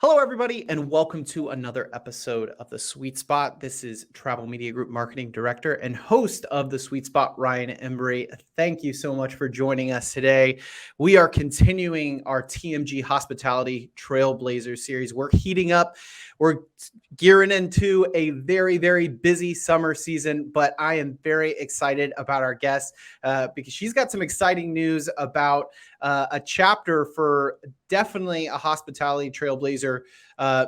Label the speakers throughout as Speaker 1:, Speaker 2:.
Speaker 1: Hello, everybody, and welcome to another episode of The Sweet Spot. This is Travel Media Group Marketing Director and host of The Sweet Spot, Ryan Embree. Thank you so much for joining us today. We are continuing our TMG Hospitality Trailblazers series. We're heating up. We're gearing into a very, very busy summer season, but I am very excited about our guest because she's got some exciting news about a chapter for definitely a hospitality trailblazer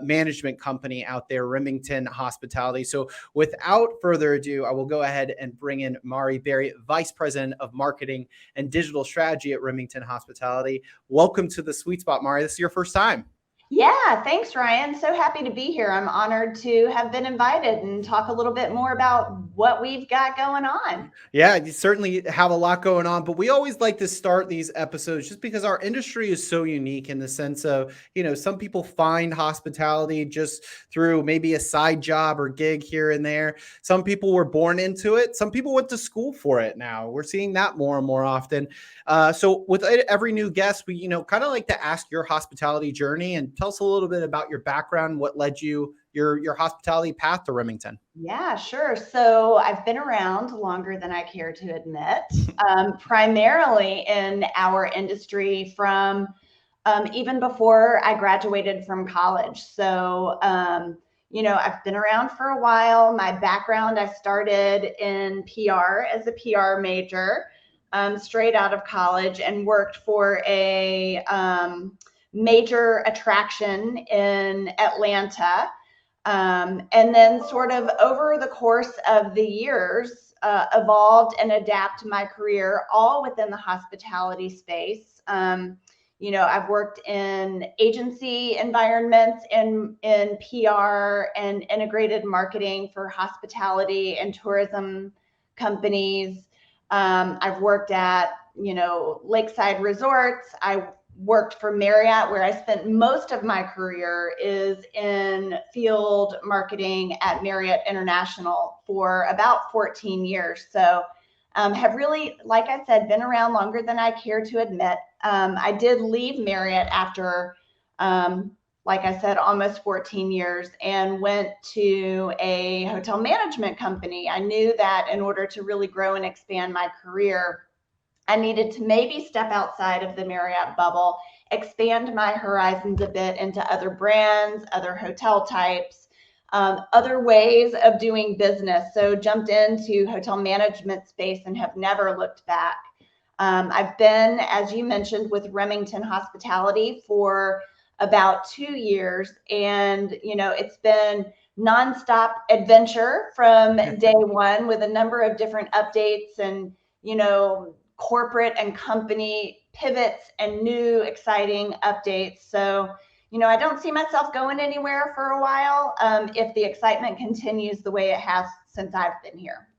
Speaker 1: management company out there, Remington Hospitality. So without further ado, I will go ahead and bring in Mauri Berry, Vice President of Marketing and Digital Strategy at Remington Hospitality. Welcome to the Sweet Spot, Mauri. This is your first time.
Speaker 2: Yeah, thanks, Ryan. So happy to be here. I'm honored to have been invited and talk a little bit more about what we've got going on.
Speaker 1: Yeah, you certainly have a lot going on, but we always like to start these episodes just because our industry is so unique in the sense of, some people find hospitality just through maybe a side job or gig here and there. Some people were born into it. Some people went to school for it now. We're seeing that more and more often. So with every new guest, we, kind of like to ask your hospitality journey and tell us a little bit about your background, what led you your hospitality path to Remington.
Speaker 2: Yeah, sure. So I've been around longer than I care to admit, primarily in our industry from even before I graduated from college. So, I've been around for a while. My background, I started in PR as a PR major straight out of college and worked for a major attraction in Atlanta. And then sort of over the course of the years, evolved and adapt my career all within the hospitality space. I've worked in agency environments in PR and integrated marketing for hospitality and tourism companies. I've worked at, lakeside resorts. I worked for Marriott, where I spent most of my career is in field marketing at Marriott International for about 14 years. So have really, like I said, been around longer than I care to admit. I did leave Marriott after, like I said, almost 14 years and went to a hotel management company. I knew that in order to really grow and expand my career, I needed to maybe step outside of the Marriott bubble, expand my horizons a bit into other brands, other hotel types, other ways of doing business. So jumped into hotel management space and have never looked back. I've been, as you mentioned, with Remington Hospitality for about 2 years. And, it's been nonstop adventure from day one with a number of different updates and, corporate and company pivots and new exciting updates. So, I don't see myself going anywhere for a while if the excitement continues the way it has since I've been here.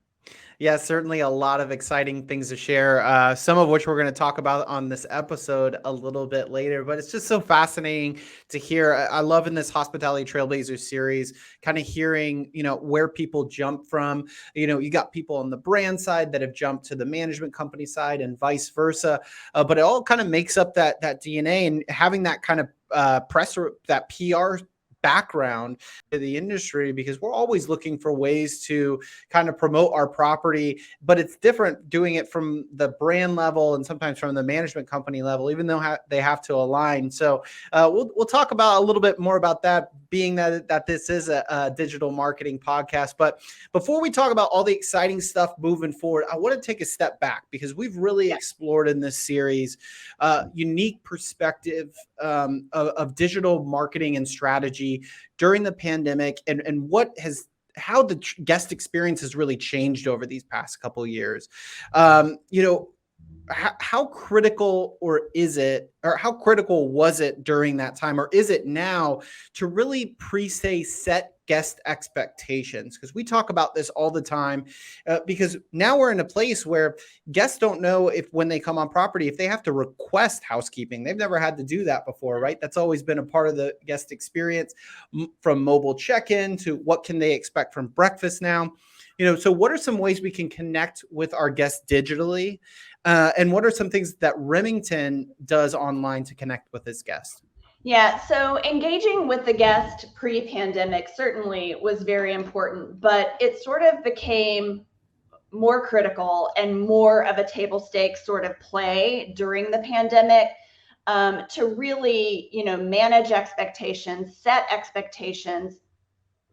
Speaker 1: Yeah, certainly a lot of exciting things to share, some of which we're going to talk about on this episode a little bit later. But it's just so fascinating to hear. I love in this Hospitality Trailblazers series, kind of hearing, where people jump from. You got people on the brand side that have jumped to the management company side and vice versa. But it all kind of makes up that DNA, and having that kind of that PR background to the industry, because we're always looking for ways to kind of promote our property, but it's different doing it from the brand level and sometimes from the management company level, even though they have to align. So we'll talk about a little bit more about that, being that this is a digital marketing podcast. But before we talk about all the exciting stuff moving forward, I want to take a step back because we've really explored in this series unique perspective of digital marketing and strategy during the pandemic, and how the guest experience has really changed over these past couple of years. How critical how critical was it during that time, or is it now, to really pre-say set guest expectations? Because we talk about this all the time, because now we're in a place where guests don't know if, when they come on property, if they have to request housekeeping. They've never had to do that before, right? That's always been a part of the guest experience, from mobile check-in to what can they expect from breakfast now. So what are some ways we can connect with our guests digitally? And what are some things that Remington does online to connect with its guests?
Speaker 2: Yeah, so engaging with the guest pre-pandemic certainly was very important, but it sort of became more critical and more of a table stakes sort of play during the pandemic, to really, manage expectations, set expectations,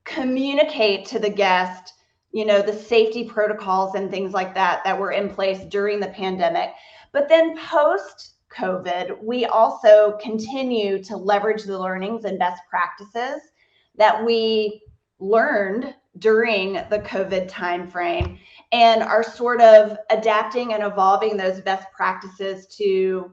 Speaker 2: communicate to the guest, the safety protocols and things like that that were in place during the pandemic. But then post COVID, we also continue to leverage the learnings and best practices that we learned during the COVID timeframe and are sort of adapting and evolving those best practices to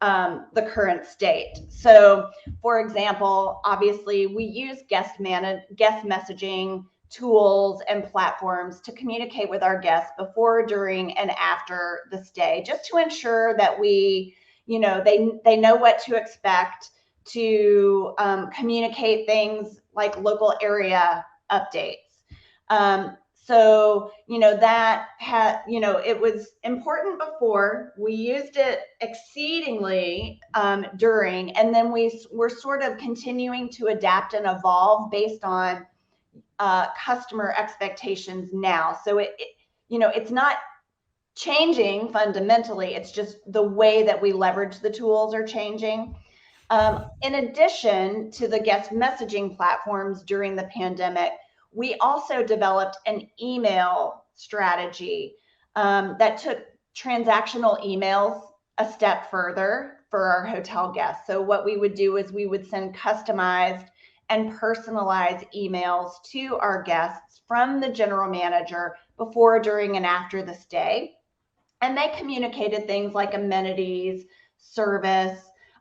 Speaker 2: the current state. So, for example, obviously we use guest messaging tools and platforms to communicate with our guests before, during, and after the stay, just to ensure that they know what to expect, to communicate things like local area updates. So, it was important before. We used it exceedingly during, and then we're sort of continuing to adapt and evolve based on customer expectations now. So it's not changing fundamentally. It's just the way that we leverage the tools are changing. In addition to the guest messaging platforms during the pandemic, we also developed an email strategy that took transactional emails a step further for our hotel guests. So what we would do is we would send customized and personalized emails to our guests from the general manager before, during, and after the stay. And they communicated things like amenities, service,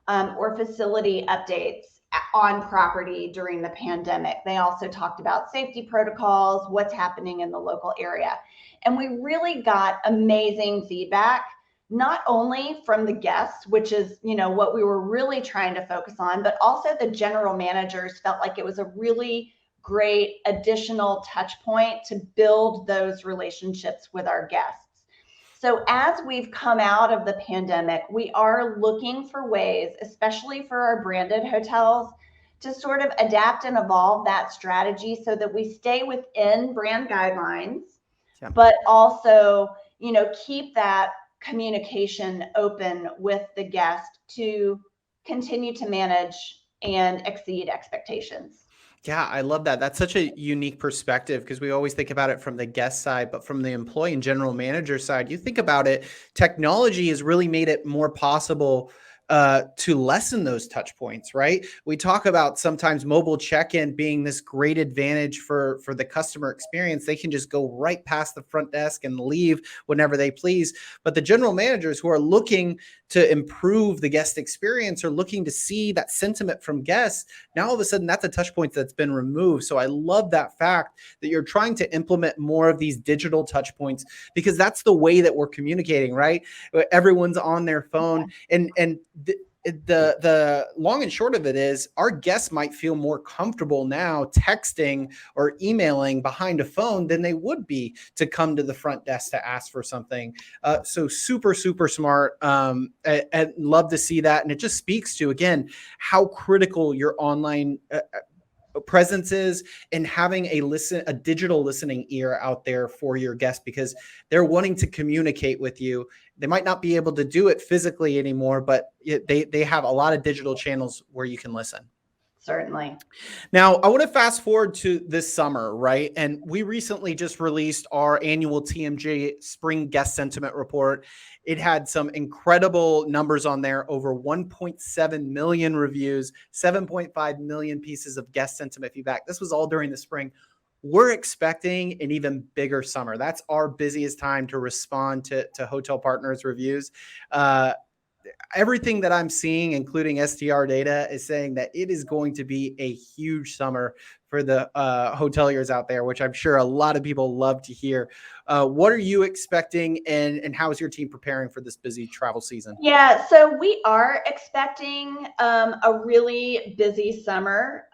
Speaker 2: or facility updates on property during the pandemic. They also talked about safety protocols, what's happening in the local area. And we really got amazing feedback, not only from the guests, which is, what we were really trying to focus on, but also the general managers felt like it was a really great additional touch point to build those relationships with our guests. So as we've come out of the pandemic, we are looking for ways, especially for our branded hotels, to sort of adapt and evolve that strategy so that we stay within brand guidelines,
Speaker 1: Yeah.
Speaker 2: but also, keep that communication open with the guest to continue to manage and exceed expectations.
Speaker 1: Yeah, I love that. That's such a unique perspective because we always think about it from the guest side, but from the employee and general manager side, you think about it, technology has really made it more possible to lessen those touch points, right? We talk about sometimes mobile check-in being this great advantage for the customer experience. They can just go right past the front desk and leave whenever they please. But the general managers who are looking to improve the guest experience or looking to see that sentiment from guests, now all of a sudden that's a touch point that's been removed. So I love that fact that you're trying to implement more of these digital touch points because that's the way that we're communicating, right? Everyone's on their phone, and the long and short of it is our guests might feel more comfortable now texting or emailing behind a phone than they would be to come to the front desk to ask for something. So super, super smart. And love to see that. And it just speaks to, again, how critical your online presence is and having a digital listening ear out there for your guests because they're wanting to communicate with you. They might not be able to do it physically anymore, but they have a lot of digital channels where you can listen.
Speaker 2: Certainly.
Speaker 1: Now, I want to fast forward to this summer, right? And we recently just released our annual TMG Spring Guest Sentiment Report. It had some incredible numbers on there, over 1.7 million reviews, 7.5 million pieces of guest sentiment feedback. This was all during the spring. We're expecting an even bigger summer. That's our busiest time to respond to hotel partners' reviews. Everything that I'm seeing, including STR data, is saying that it is going to be a huge summer for the hoteliers out there, which I'm sure a lot of people love to hear. What are you expecting, and how is your team preparing for this busy travel season?
Speaker 2: Yeah, so we are expecting a really busy summer.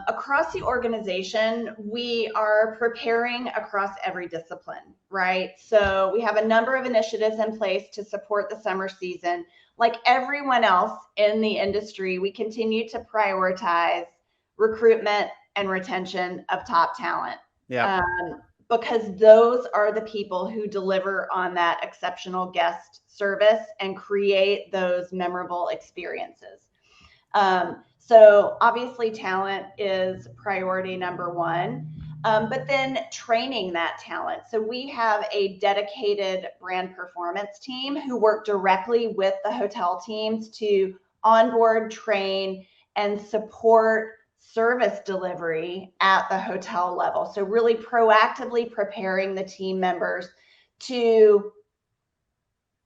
Speaker 2: Across the organization, we are preparing across every discipline, right? So we have a number of initiatives in place to support the summer season. like everyone else in the industry, we continue to prioritize recruitment and retention of top talent.
Speaker 1: Yeah.
Speaker 2: Because those are the people who deliver on that exceptional guest service and create those memorable experiences. So obviously talent is priority number one, but then training that talent. So we have a dedicated brand performance team who work directly with the hotel teams to onboard, train, and support service delivery at the hotel level. So really proactively preparing the team members to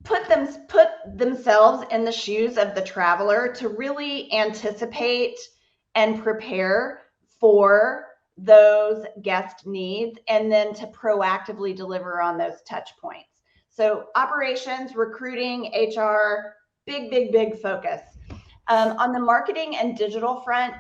Speaker 2: put themselves in the shoes of the traveler, to really anticipate and prepare for those guest needs, and then to proactively deliver on those touch points. So operations, recruiting, HR, big focus. On the marketing and digital front,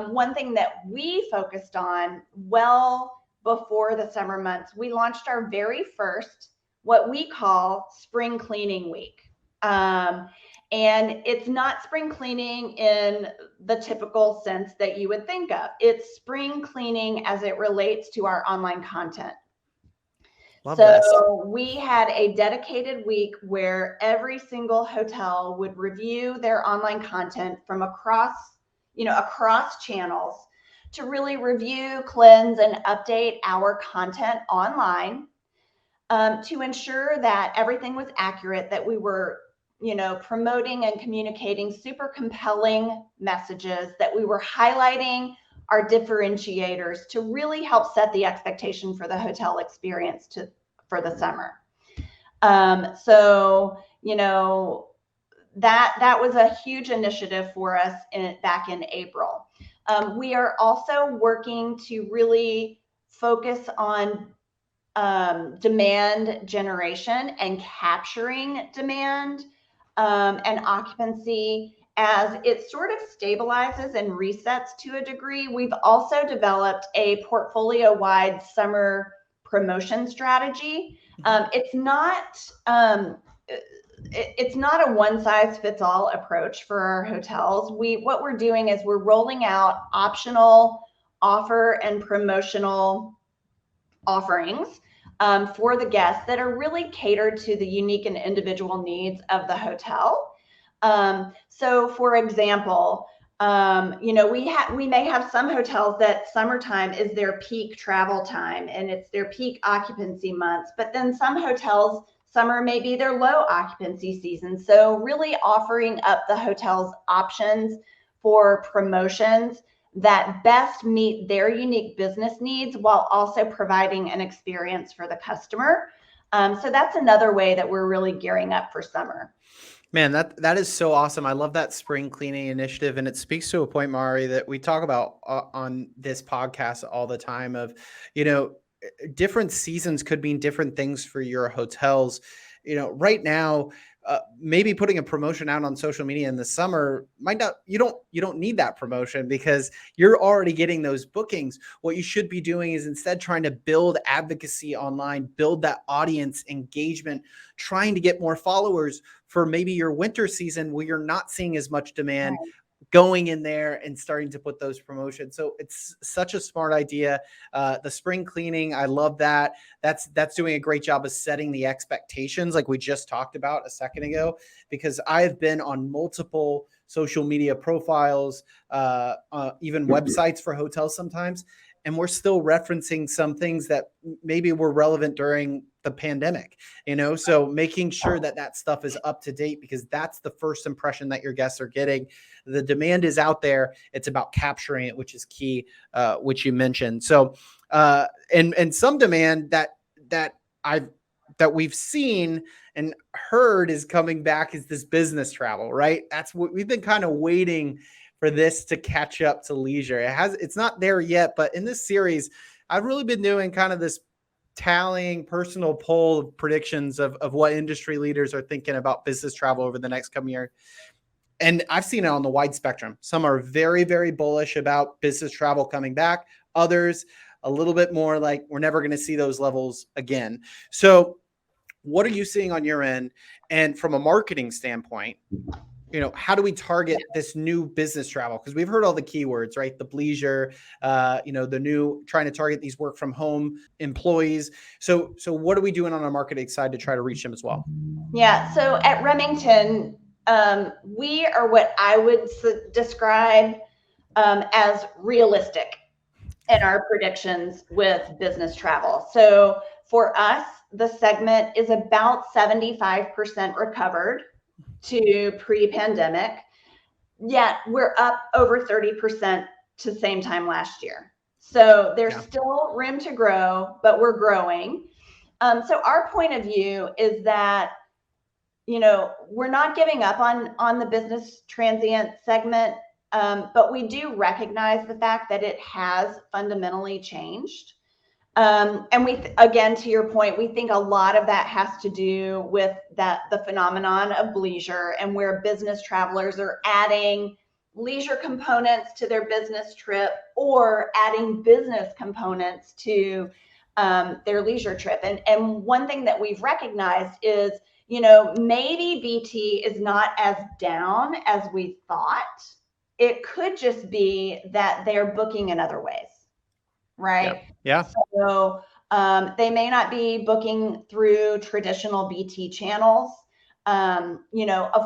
Speaker 2: one thing that we focused on well before the summer months, we launched our very first, what we call spring cleaning week. And it's not spring cleaning in the typical sense that you would think of. It's spring cleaning as it relates to our online content.
Speaker 1: Love
Speaker 2: so
Speaker 1: this.
Speaker 2: we had a dedicated week where every single hotel would review their online content from across channels to really review, cleanse, and update our content online, to ensure that everything was accurate, that we were promoting and communicating super compelling messages, that we were highlighting our differentiators to really help set the expectation for the hotel experience for the summer. So that was a huge initiative for us back in April. We are also working to really focus on demand generation and capturing demand and occupancy as it sort of stabilizes and resets to a degree. We've also developed a portfolio-wide summer promotion strategy. It's not a one-size-fits-all approach for our hotels. What we're doing is we're rolling out optional offer and promotional offerings for the guests that are really catered to the unique and individual needs of the hotel. So for example, we may have some hotels that summertime is their peak travel time and it's their peak occupancy months, but then some hotels, summer may be their low occupancy season. So really offering up the hotel's options for promotions that best meet their unique business needs while also providing an experience for the customer. So that's another way that we're really gearing up for summer.
Speaker 1: Man, that is so awesome. I love that spring cleaning initiative. And it speaks to a point, Mauri, that we talk about on this podcast all the time of, different seasons could mean different things for your hotels. Right now, maybe putting a promotion out on social media in the summer you don't need that promotion because you're already getting those bookings. What you should be doing is instead trying to build advocacy online, build that audience engagement, trying to get more followers for maybe your winter season where you're not seeing as much demand.
Speaker 2: Right.
Speaker 1: Going in there and starting to put those promotions. So it's such a smart idea. The spring cleaning, I love that. That's doing a great job of setting the expectations like we just talked about a second ago, because I've been on multiple social media profiles, even websites for hotels sometimes, and we're still referencing some things that maybe were relevant during the pandemic, so making sure that stuff is up to date, because that's the first impression that your guests are getting. The demand is out there. It's about capturing it, which is key, which you mentioned. So, and some demand that we've seen and heard is coming back is this business travel, right? That's what we've been kind of waiting for this to catch up to leisure. It's not there yet, but in this series, I've really been doing kind of this tallying personal poll of predictions of what industry leaders are thinking about business travel over the next coming year. And I've seen it on the wide spectrum. Some are very, very bullish about business travel coming back. Others a little bit more like we're never going to see those levels again. So what are you seeing on your end? And from a marketing standpoint, how do we target this new business travel? Because we've heard all the keywords, right? The bleisure, the new trying to target these work from home employees. So what are we doing on our marketing side to try to reach them as well?
Speaker 2: Yeah. So at Remington, we are what I would describe as realistic in our predictions with business travel. So for us, the segment is about 75% recovered to pre-pandemic, yet we're up over 30% to same time last year. So there's still room to grow, but we're growing. So our point of view is that, we're not giving up on the business transient segment, but we do recognize the fact that it has fundamentally changed. And again, to your point, we think a lot of that has to do with the phenomenon of bleisure, and where business travelers are adding leisure components to their business trip or adding business components to their leisure trip. And one thing that we've recognized is, maybe BT is not as down as we thought. It could just be that they're booking in other ways, right?
Speaker 1: Yeah.
Speaker 2: So they may not be booking through traditional BT channels. Of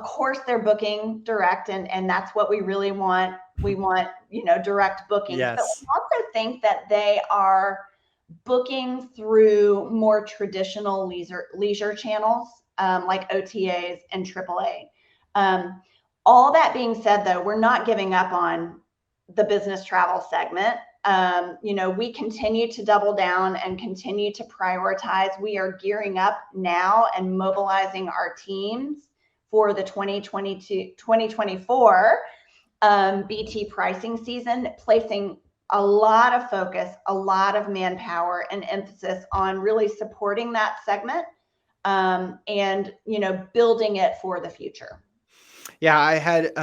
Speaker 2: course they're booking direct, and that's what we really want. We want, direct bookings.
Speaker 1: Yes.
Speaker 2: But we also think that they are booking through more traditional leisure channels, like OTAs and AAA. All that being said, though, we're not giving up on the business travel segment. We continue to double down and continue to prioritize. We are gearing up now and mobilizing our teams for the 2024 BT pricing season, placing a lot of focus, a lot of manpower and emphasis on really supporting that segment, and, building it for the future.
Speaker 1: Yeah, I had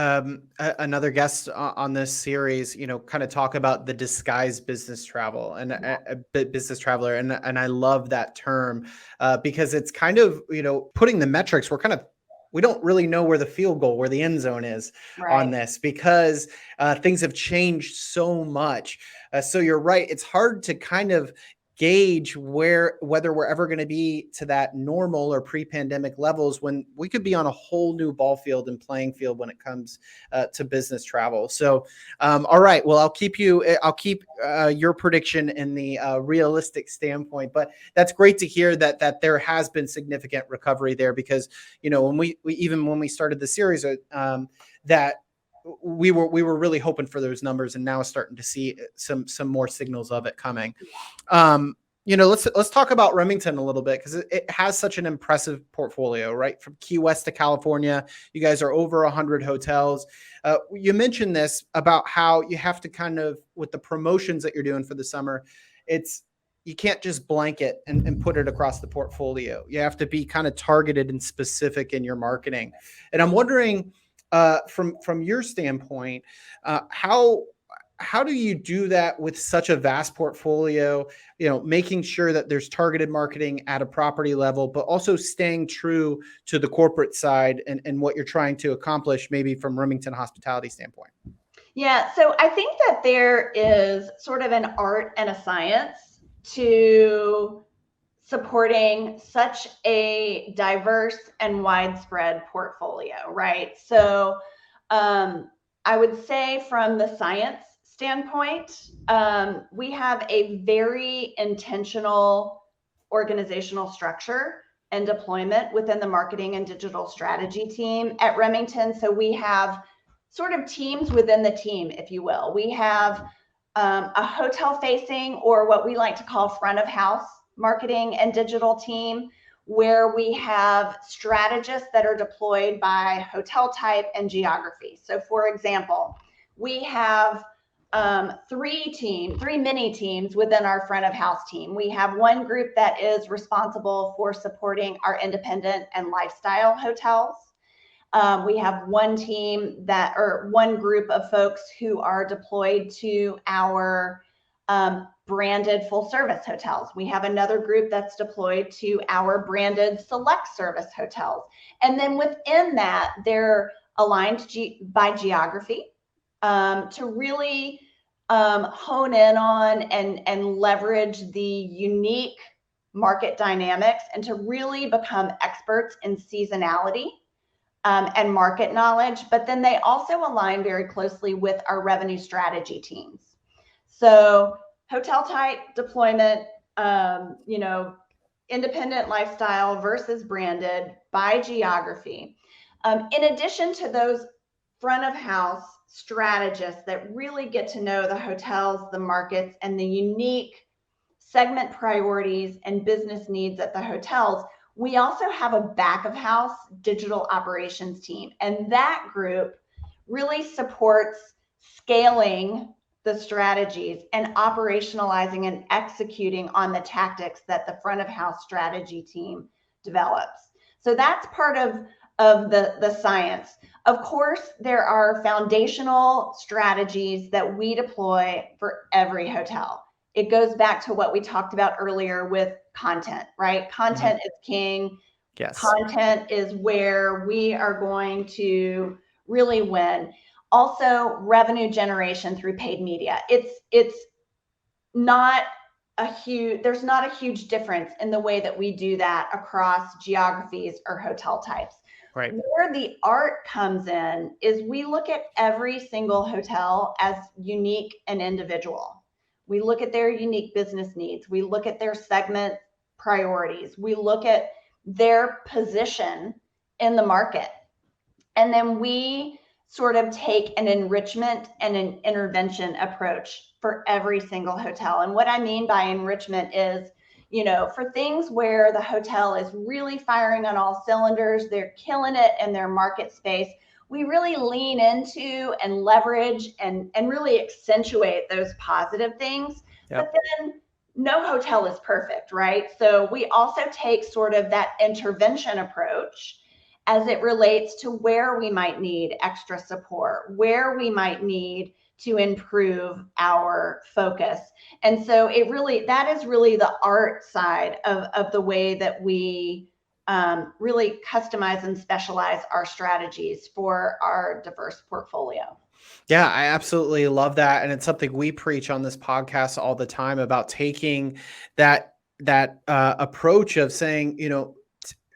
Speaker 1: another guest on this series, kind of talk about the disguised business travel and a business traveler. And I love that term because it's kind of, putting the metrics, we don't really know where the field goal, where the end zone is on this, because things have changed so much. So you're right. It's hard to kind of gauge whether we're ever going to be to that normal or pre-pandemic levels when we could be on a whole new ball field and playing field when it comes to business travel. So, all right, well, I'll keep your prediction in the realistic standpoint, but that's great to hear that there has been significant recovery there, because, when we started the series, that we were really hoping for those numbers, and now starting to see some more signals of it coming. Let's talk about Remington a little bit, because it has such an impressive portfolio, right? From Key West to California, you guys are over 100 hotels. You mentioned this about how you have to kind of, with the promotions that you're doing for the summer, you can't just blanket and put it across the portfolio. You have to be kind of targeted and specific in your marketing. And I'm wondering, from your standpoint, how do you do that with such a vast portfolio, making sure that there's targeted marketing at a property level, but also staying true to the corporate side and what you're trying to accomplish, maybe from Remington Hospitality standpoint?
Speaker 2: Yeah. So I think that there is sort of an art and a science to supporting such a diverse and widespread portfolio, right? So I would say from the science standpoint, we have a very intentional organizational structure and deployment within the marketing and digital strategy team at Remington. So we have sort of teams within the team, if you will. We have a hotel facing, or what we like to call front of house marketing and digital team, where we have strategists that are deployed by hotel type and geography. So for example, we have three mini teams within our front of house team. We have one group that is responsible for supporting our independent and lifestyle hotels. We have one group of folks who are deployed to our branded full service hotels. We have another group that's deployed to our branded select service hotels. And then within that, they're aligned by geography to really hone in on and leverage the unique market dynamics and to really become experts in seasonality and market knowledge. But then they also align very closely with our revenue strategy teams. So hotel type deployment, independent lifestyle versus branded by geography. In addition to those front of house strategists that really get to know the hotels, the markets, and the unique segment priorities and business needs at the hotels, we also have a back of house digital operations team. And that group really supports scaling the strategies and operationalizing and executing on the tactics that the front of house strategy team develops. So that's part of the science. Of course, there are foundational strategies that we deploy for every hotel. It goes back to what we talked about earlier with content, right? Content is king.
Speaker 1: Yes.
Speaker 2: Content is where we are going to really win. Also, revenue generation through paid media. It's not there's not a huge difference in the way that we do that across geographies or hotel types.
Speaker 1: Right.
Speaker 2: Where the art comes in is we look at every single hotel as unique and individual. We look at their unique business needs. We look at their segment priorities. We look at their position in the market. And then we sort of take an enrichment and an intervention approach for every single hotel. And what I mean by enrichment is, for things where the hotel is really firing on all cylinders, they're killing it in their market space, we really lean into and leverage and really accentuate those positive things. Yep. But then no hotel is perfect, right? So we also take sort of that intervention approach as it relates to where we might need extra support, where we might need to improve our focus. And so that is really the art side of the way that we really customize and specialize our strategies for our diverse portfolio.
Speaker 1: Yeah, I absolutely love that. And it's something we preach on this podcast all the time about taking that approach of saying,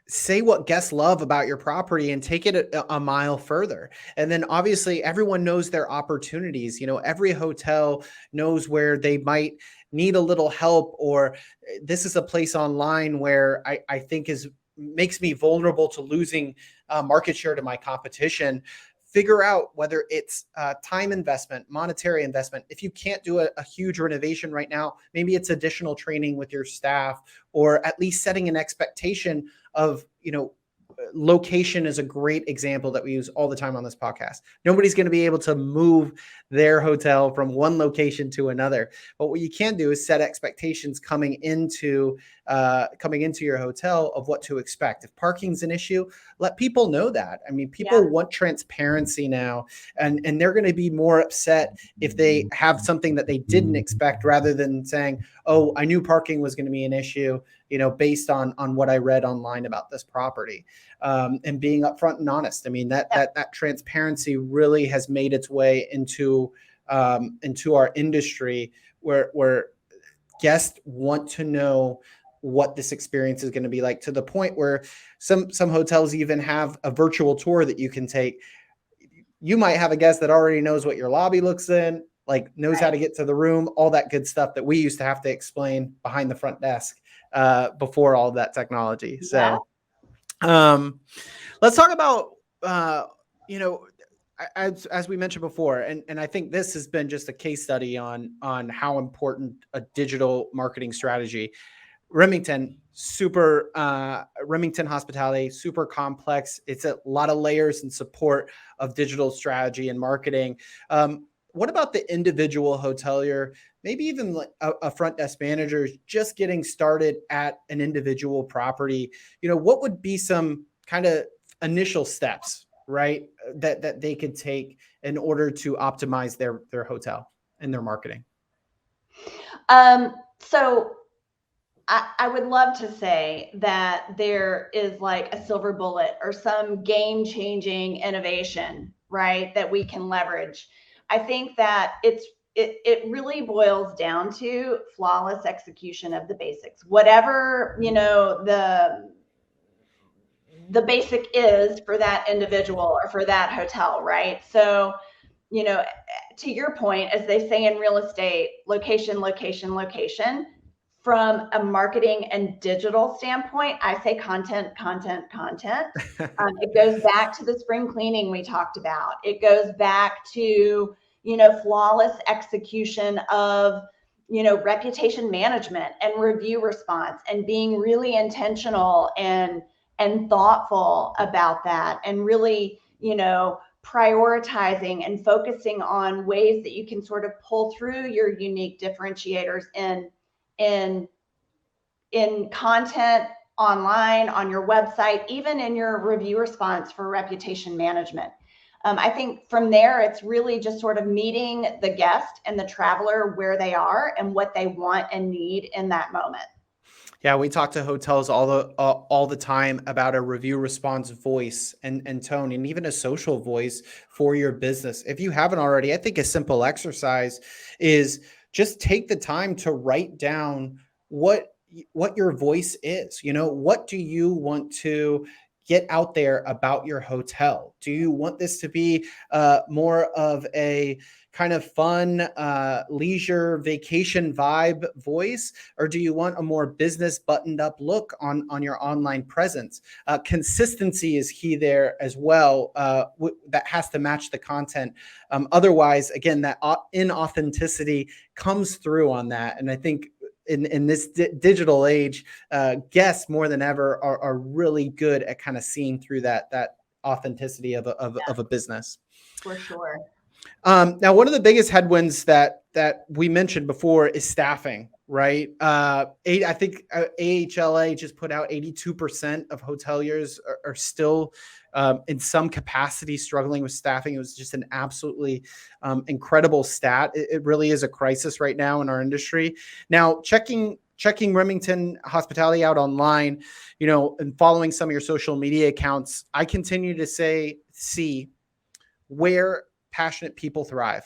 Speaker 1: say what guests love about your property and take it a mile further. And then obviously everyone knows their opportunities. Every hotel knows where they might need a little help, or this is a place online where I think makes me vulnerable to losing market share to my competition. Figure out whether it's time investment, monetary investment. If you can't do a huge renovation right now, maybe it's additional training with your staff, or at least setting an expectation of, location is a great example that we use all the time on this podcast. Nobody's going to be able to move their hotel from one location to another. But what you can do is set expectations coming into your hotel of what to expect. If parking's an issue, let people know that. I mean, people want transparency now, and they're going to be more upset if they have something that they didn't expect, rather than saying, oh, I knew parking was going to be an issue, based on what I read online about this property, and being upfront and honest. I mean, that transparency really has made its way into our industry, where guests want to know what this experience is going to be like, to the point where some hotels even have a virtual tour that you can take. You might have a guest that already knows what your lobby looks in, knows how to get to the room, all that good stuff that we used to have to explain behind the front desk before all of that technology. So let's talk about, as we mentioned before, and I think this has been just a case study on how important a digital marketing strategy. Remington Hospitality, super complex. It's a lot of layers and support of digital strategy and marketing. What about the individual hotelier, maybe even a front desk manager just getting started at an individual property? What would be some kind of initial steps, right, that they could take in order to optimize their hotel and their marketing?
Speaker 2: So I would love to say that there is like a silver bullet or some game changing innovation, right, that we can leverage. I think that it really boils down to flawless execution of the basics. Whatever, the basic is for that individual or for that hotel, right? So, you know, to your point, as they say in real estate, location, location, location. From a marketing and digital standpoint, I say content, content, content. It goes back to the spring cleaning we talked about. It goes back to, flawless execution of, reputation management and review response and being really intentional and thoughtful about that and really, prioritizing and focusing on ways that you can sort of pull through your unique differentiators in content online, on your website, even in your review response for reputation management. I think from there, it's really just sort of meeting the guest and the traveler where they are and what they want and need in that moment.
Speaker 1: Yeah, we talk to hotels all the time about a review response voice and tone, and even a social voice for your business. If you haven't already, I think a simple exercise is just take the time to write down what your voice is. What do you want to get out there about your hotel? Do you want this to be more of a kind of fun, leisure vacation vibe voice, or do you want a more business buttoned up look on your online presence? Consistency is key there as well. That has to match the content. Otherwise, again, that inauthenticity comes through on that. And I think in this digital age, guests more than ever are really good at kind of seeing through that authenticity of a business.
Speaker 2: For sure.
Speaker 1: Now, one of the biggest headwinds that we mentioned before is staffing, right? I think AHLA just put out 82% of hoteliers are still in some capacity struggling with staffing. It was just an absolutely incredible stat. It really is a crisis right now in our industry. Now, checking Remington Hospitality out online, and following some of your social media accounts, I continue to see where passionate people thrive.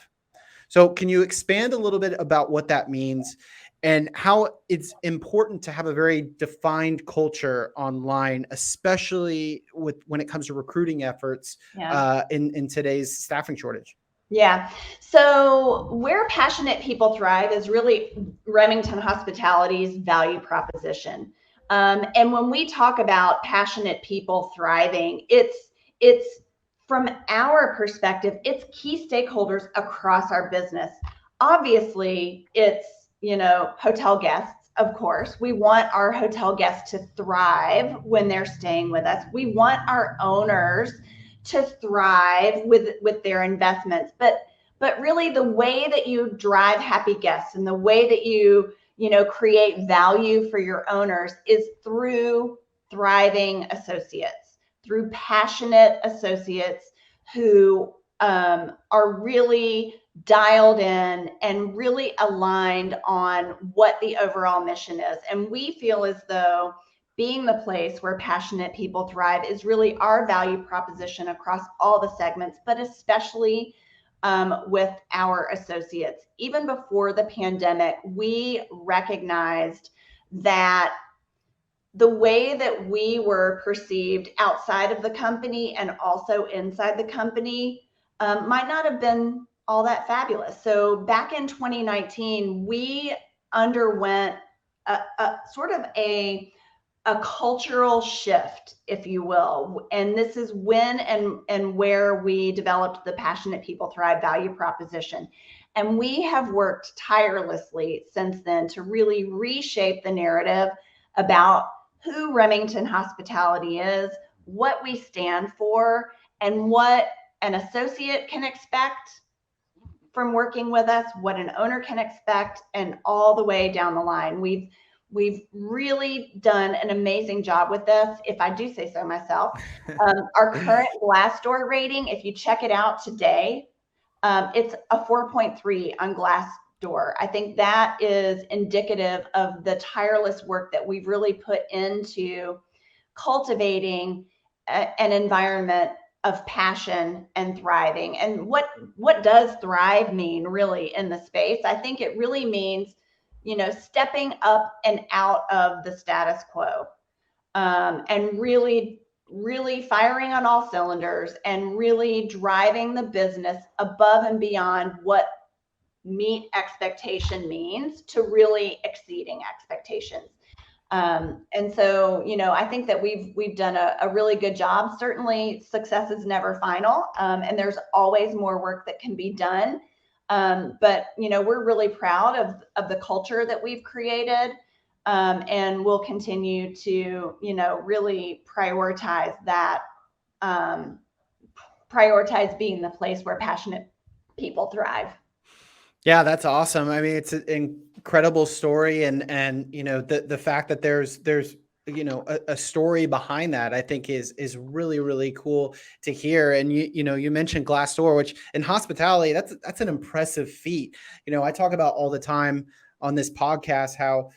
Speaker 1: So can you expand a little bit about what that means and how it's important to have a very defined culture online, especially when it comes to recruiting efforts in today's staffing shortage?
Speaker 2: Yeah. So where passionate people thrive is really Remington Hospitality's value proposition. And when we talk about passionate people thriving, it's from our perspective, it's key stakeholders across our business. Obviously, it's, hotel guests, of course. We want our hotel guests to thrive when they're staying with us. We want our owners to thrive with their investments. But really the way that you drive happy guests and the way that you create value for your owners is through thriving associates, through passionate associates who are really dialed in and really aligned on what the overall mission is. And we feel as though being the place where passionate people thrive is really our value proposition across all the segments, but especially with our associates. Even before the pandemic, we recognized that the way that we were perceived outside of the company and also inside the company might not have been all that fabulous. So back in 2019, we underwent a sort of a cultural shift, if you will. And this is when and where we developed the Passionate People Thrive value proposition. And we have worked tirelessly since then to really reshape the narrative about who Remington Hospitality is, what we stand for, and what an associate can expect from working with us, what an owner can expect, and all the way down the line. We've really done an amazing job with this, if I do say so myself. Our current Glassdoor rating, if you check it out today, it's a 4.3 on door. I think that is indicative of the tireless work that we've really put into cultivating an environment of passion and thriving. And what does thrive mean really in the space? I think it really means, stepping up and out of the status quo, and really firing on all cylinders and really driving the business above and beyond what meet expectation means to really exceeding expectations. And so, I think that we've done a really good job. Certainly, success is never final, and there's always more work that can be done. But we're really proud of the culture that we've created, and we'll continue to really prioritize that. Prioritize being the place where passionate people thrive.
Speaker 1: Yeah, that's awesome. I mean, it's an incredible story, and the fact that there's a story behind that, I think is really, really cool to hear. And you mentioned Glassdoor, which in hospitality, that's an impressive feat. I talk about all the time on this podcast how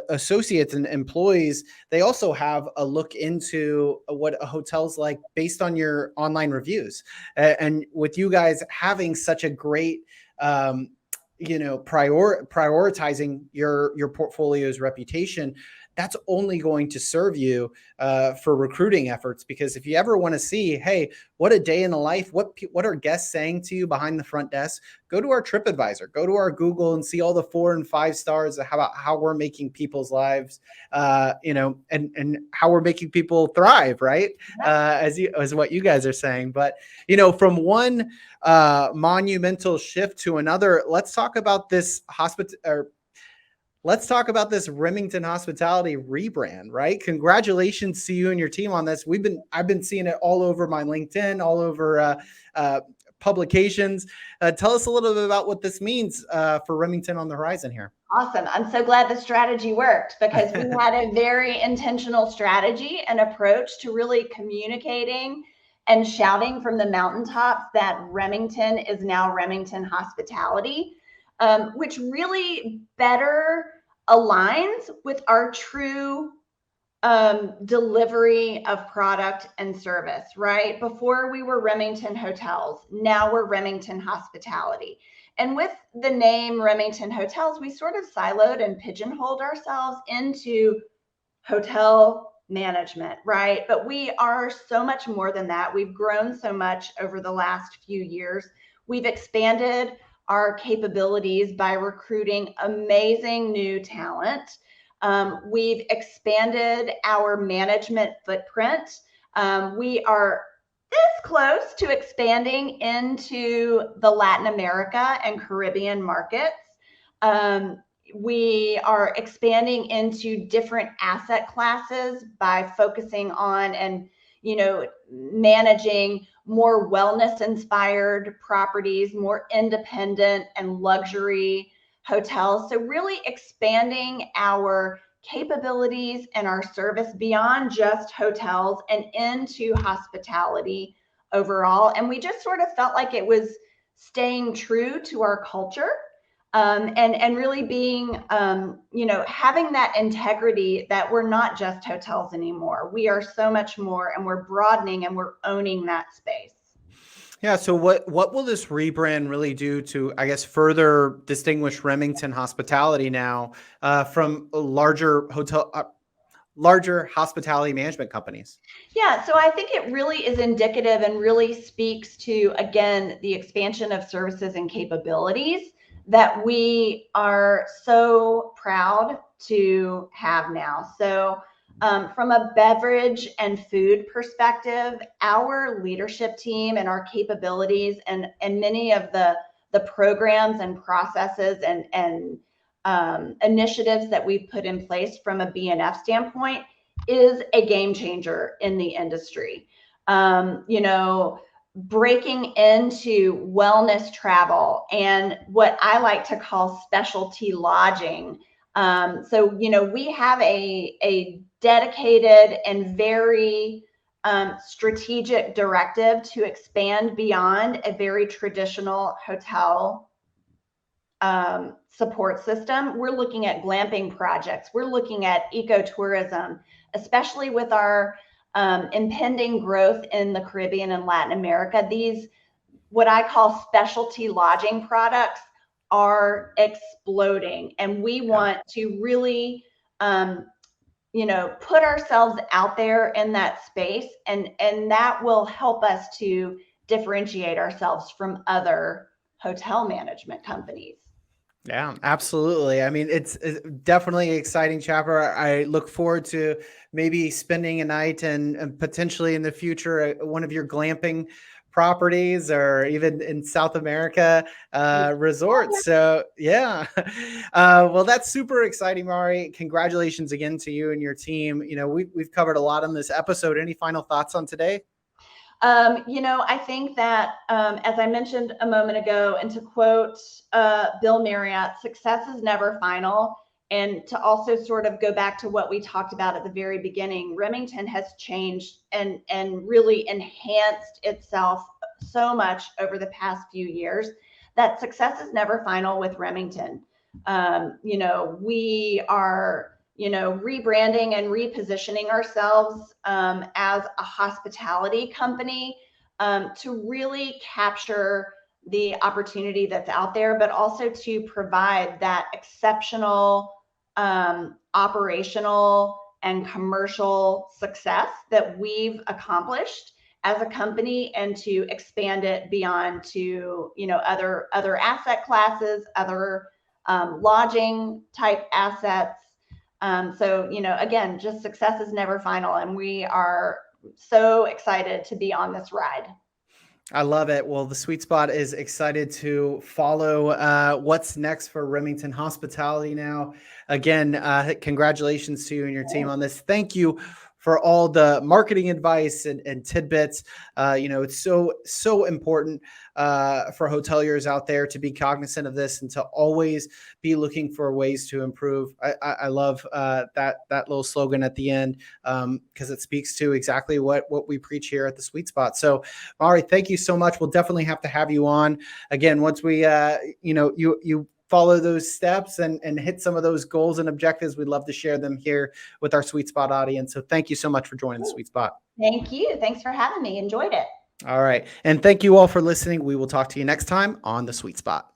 Speaker 1: associates and employees, they also have a look into what a hotel's like based on your online reviews. And with you guys having such a great prioritizing your portfolio's reputation, that's only going to serve you for recruiting efforts. Because if you ever want to see, hey, what a day in the life, what are guests saying to you behind the front desk, go to our TripAdvisor, go to our Google, and see all the 4 and 5 stars about how we're making people's lives, and how we're making people thrive, right? As what you guys are saying. But from one monumental shift to another, let's talk about this Let's talk about this Remington Hospitality rebrand, right? Congratulations to you and your team on this. I've been seeing it all over my LinkedIn, all over publications. Tell us a little bit about what this means for Remington on the horizon here.
Speaker 2: Awesome. I'm so glad the strategy worked, because we had a very intentional strategy and approach to really communicating and shouting from the mountaintops that Remington is now Remington Hospitality, which really better aligns with our true delivery of product and service, right? Before we were Remington Hotels, now we're Remington Hospitality. And with the name Remington Hotels, we sort of siloed and pigeonholed ourselves into hotel management, right? But we are so much more than that. We've grown so much over the last few years. We've expanded our capabilities by recruiting amazing new talent. We've expanded our management footprint. We are this close to expanding into the Latin America and Caribbean markets. We are expanding into different asset classes by focusing on and managing more wellness-inspired properties, more independent and luxury hotels. So really expanding our capabilities and our service beyond just hotels and into hospitality overall. And we just sort of felt like it was staying true to our culture, and really being, having that integrity that we're not just hotels anymore. We are so much more, and we're broadening and we're owning that space.
Speaker 1: Yeah. So what will this rebrand really do to, I guess, further distinguish Remington Hospitality now from larger hospitality management companies?
Speaker 2: Yeah, so I think it really is indicative and really speaks to, again, the expansion of services and capabilities that we are so proud to have now. So from a beverage and food perspective, our leadership team and our capabilities and many of the programs and processes and initiatives that we've put in place from a B&F standpoint is a game changer in the industry. Breaking into wellness travel and what I like to call specialty lodging. So we have a dedicated and very strategic directive to expand beyond a very traditional hotel support system. We're looking at glamping projects. We're looking at ecotourism, especially with our impending growth in the Caribbean and Latin America. These, what I call specialty lodging products, are exploding, and we want to really put ourselves out there in that space, and that will help us to differentiate ourselves from other hotel management companies.
Speaker 1: Yeah, absolutely. I mean, it's definitely an exciting chapter. I look forward to maybe spending a night and potentially in the future at one of your glamping properties, or even in South America resorts. So yeah, well, that's super exciting, Mauri. Congratulations again to you and your team. We've covered a lot on this episode. Any final thoughts on today?
Speaker 2: I think that, as I mentioned a moment ago, and to quote Bill Marriott, success is never final. And to also sort of go back to what we talked about at the very beginning, Remington has changed and really enhanced itself so much over the past few years that success is never final with Remington. We are rebranding and repositioning ourselves as a hospitality company to really capture the opportunity that's out there, but also to provide that exceptional operational and commercial success that we've accomplished as a company, and to expand it beyond to other asset classes, other lodging type assets. So, again, just success is never final, and we are so excited to be on this ride.
Speaker 1: I love it. Well, the Sweet Spot is excited to follow what's next for Remington Hospitality now. Again, congratulations to you and your team on this. Thank you for all the marketing advice and tidbits. It's so important for hoteliers out there to be cognizant of this and to always be looking for ways to improve. I love that little slogan at the end, because it speaks to exactly what we preach here at the Sweet Spot. So, Mauri, thank you so much. We'll definitely have to have you on again once we, you follow those steps and hit some of those goals and objectives. We'd love to share them here with our Sweet Spot audience. So thank you so much for joining the Sweet Spot.
Speaker 2: Thank you. Thanks for having me. Enjoyed it.
Speaker 1: All right. And thank you all for listening. We will talk to you next time on the Sweet Spot.